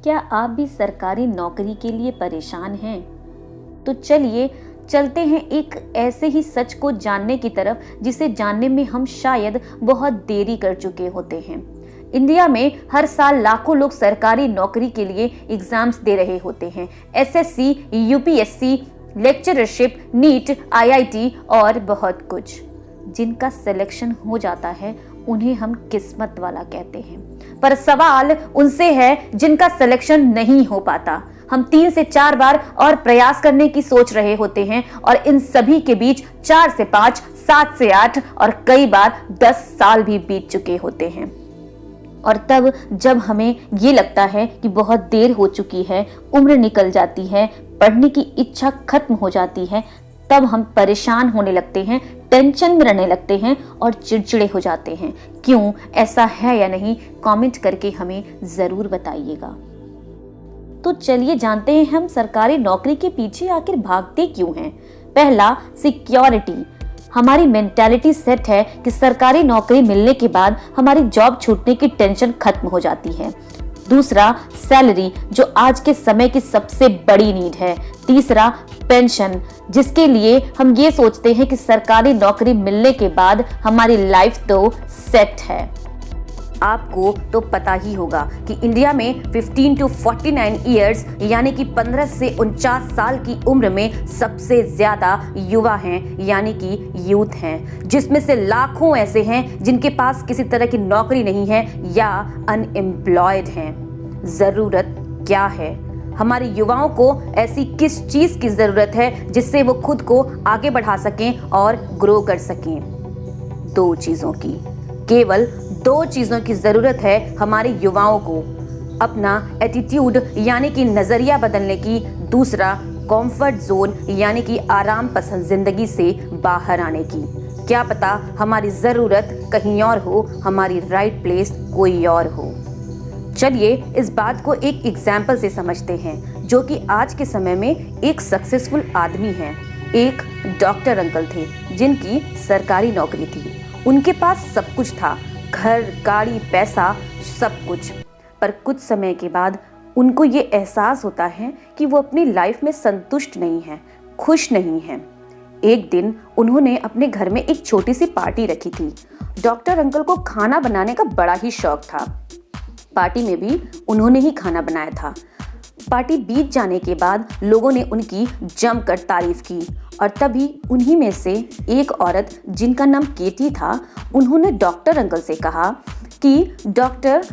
क्या आप भी सरकारी नौकरी के लिए परेशान हैं? तो चलिए चलते हैं एक ऐसे ही सच को जानने की तरफ जिसे जानने में हम शायद बहुत देरी कर चुके होते हैं। इंडिया में हर साल लाखों लोग सरकारी नौकरी के लिए एग्जाम्स दे रहे होते हैं। SSC, UPSC, lectureship, NEET, IIT और बहुत कुछ। जिनका सिलेक्शन हो जाता है उन्हें हम किस्मत वाला कहते हैं, पर सवाल उनसे है जिनका सिलेक्शन नहीं हो पाता। हम 3 से 4 बार और प्रयास करने की सोच रहे होते हैं और इन सभी के बीच 4 से 5, 7 से 8 और कई बार 10 साल भी बीत चुके होते हैं। और तब जब हमें ये लगता है कि बहुत देर हो चुकी है, उम्र निकल जाती है, पढ़ने की इच्छा खत्म हो जाती है, तब हम परेशान होने लगते हैं, टेंशन में रहने लगते हैं और चिड़चिड़े हो जाते हैं। क्यों, ऐसा है या नहीं, कमेंट करके हमें जरूर बताइएगा। तो चलिए जानते हैं हम सरकारी नौकरी के पीछे आखिर भागते क्यों हैं। पहला, सिक्योरिटी। हमारी मेंटालिटी सेट है कि सरकारी नौकरी मिलने के बाद हमारी जॉब छूटने की टेंशन खत्म हो जाती है। दूसरा, सैलरी, जो आज के समय की सबसे बड़ी नीड है। तीसरा, पेंशन, जिसके लिए हम ये सोचते हैं कि सरकारी नौकरी मिलने के बाद हमारी लाइफ तो सेट है। आपको तो पता ही होगा कि इंडिया में 15 to 49 ईयर्स यानी कि 15 से 49 साल की उम्र में सबसे ज्यादा युवा हैं, यानी कि यूथ हैं, जिसमें से लाखों ऐसे हैं जिनके पास किसी तरह की नौकरी नहीं है या अनएम्प्लॉयड हैं। जरूरत क्या है? हमारे युवाओं को ऐसी किस चीज की जरूरत है जिससे वो खुद को आगे बढ़ा सकें और ग्रो कर सकें? 2 चीजों की, केवल 2 चीजों की जरूरत है हमारे युवाओं को। अपना एटीट्यूड यानी कि नजरिया बदलने की। दूसरा, कंफर्ट जोन यानी कि आराम पसंद जिंदगी से बाहर आने की। क्या पता हमारी जरूरत कहीं और हो, हमारी राइट प्लेस कोई और हो। चलिए इस बात को एक एग्जाम्पल से समझते हैं, जो कि आज के समय में एक सक्सेसफुल आदमी है। एक डॉक्टर अंकल थे जिनकी सरकारी नौकरी थी। उनके पास सब कुछ था, घर, गाड़ी, पैसा, सब कुछ। पर कुछ समय के बाद उनको ये एहसास होता है कि वो अपनी लाइफ में संतुष्ट नहीं है, खुश नहीं है। एक दिन उन्होंने अपने घर में एक छोटी सी पार्टी रखी थी। डॉक्टर अंकल को खाना बनाने का बड़ा ही शौक था। पार्टी में भी उन्होंने ही खाना बनाया था। पार्टी बीत जाने के बाद लोगों ने उनकी जमकर तारीफ की और तभी उन्हीं में से एक औरत जिनका नाम केटी था, उन्होंने डॉक्टर अंकल से कहा कि डॉक्टर,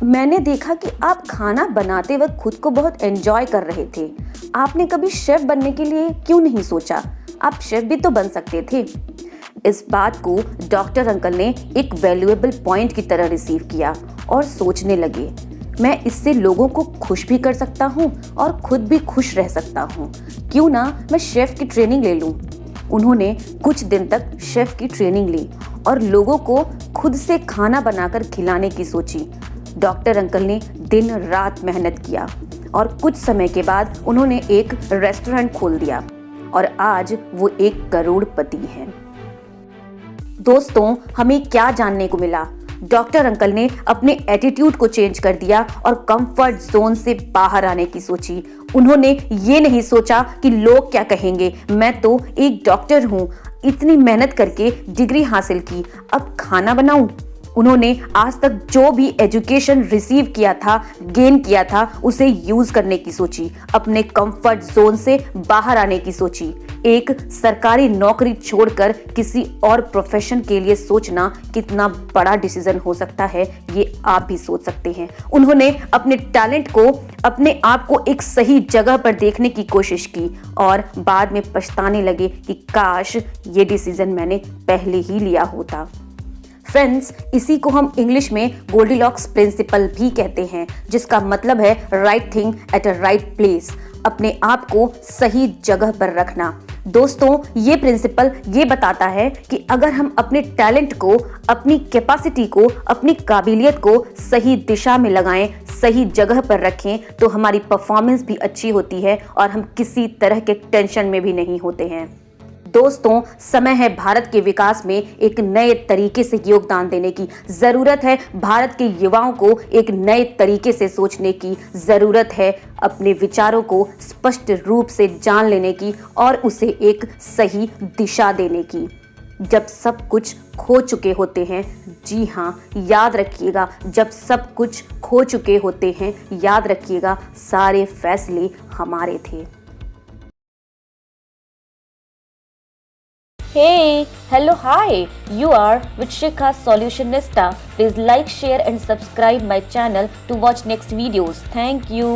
मैंने देखा कि आप खाना बनाते वक्त खुद को बहुत एंजॉय कर रहे थे। आपने कभी शेफ बनने के लिए क्यों नहीं सोचा? आप शेफ भी तो बन सकते थे। इस बात को डॉक्टर अंकल ने एक वैल्यूएबल पॉइंट की तरह रिसीव किया और सोचने लगे, मैं इससे लोगों को खुश भी कर सकता हूँ और खुद भी खुश रह सकता हूँ। क्यों ना मैं शेफ की ट्रेनिंग ले लूँ। उन्होंने कुछ दिन तक शेफ की ट्रेनिंग ली और लोगों को खुद से खाना बनाकर खिलाने की सोची। डॉक्टर अंकल ने दिन रात मेहनत किया और कुछ समय के बाद उन्होंने एक रेस्टोरेंट खोल दिया और आज वो 1 करोड़पति हैं। दोस्तों, हमें क्या जानने को मिला? डॉक्टर अंकल ने अपने एटीट्यूड को चेंज कर दिया और कंफर्ट जोन से बाहर आने की सोची। उन्होंने ये नहीं सोचा कि लोग क्या कहेंगे, मैं तो एक डॉक्टर हूँ, इतनी मेहनत करके डिग्री हासिल की, अब खाना बनाऊं। उन्होंने आज तक जो भी एजुकेशन रिसीव किया था, गेन किया था, उसे यूज करने की सोची, अपने कंफर्ट जोन से बाहर आने की सोची। एक सरकारी नौकरी छोड़कर किसी और प्रोफेशन के लिए सोचना कितना बड़ा डिसीजन हो सकता है, ये आप भी सोच सकते हैं। उन्होंने अपने टैलेंट को, अपने आप को एक सही जगह पर देखने की कोशिश की और बाद में पछताने लगे कि काश ये डिसीजन मैंने पहले ही लिया होता। फ्रेंड्स, इसी को हम इंग्लिश में गोल्डीलॉक्स प्रिंसिपल भी कहते हैं, जिसका मतलब है right thing at a right place, अपने आप को सही जगह पर रखना। दोस्तों, ये प्रिंसिपल ये बताता है कि अगर हम अपने टैलेंट को, अपनी कैपेसिटी को, अपनी काबिलियत को सही दिशा में लगाएं, सही जगह पर रखें, तो हमारी परफॉर्मेंस भी अच्छी होती है और हम किसी तरह के टेंशन में भी नहीं होते हैं। दोस्तों, समय है भारत के विकास में एक नए तरीके से योगदान देने की। जरूरत है भारत के युवाओं को एक नए तरीके से सोचने की। जरूरत है अपने विचारों को स्पष्ट रूप से जान लेने की और उसे एक सही दिशा देने की। जब सब कुछ खो चुके होते हैं, जी हाँ, याद रखिएगा, जब सब कुछ खो चुके होते हैं, याद रखिएगा, सारे फैसले हमारे थे। Hey, hello, hi. You are with Shikha Solutionista. Please like, share and subscribe my channel to watch next videos. Thank you.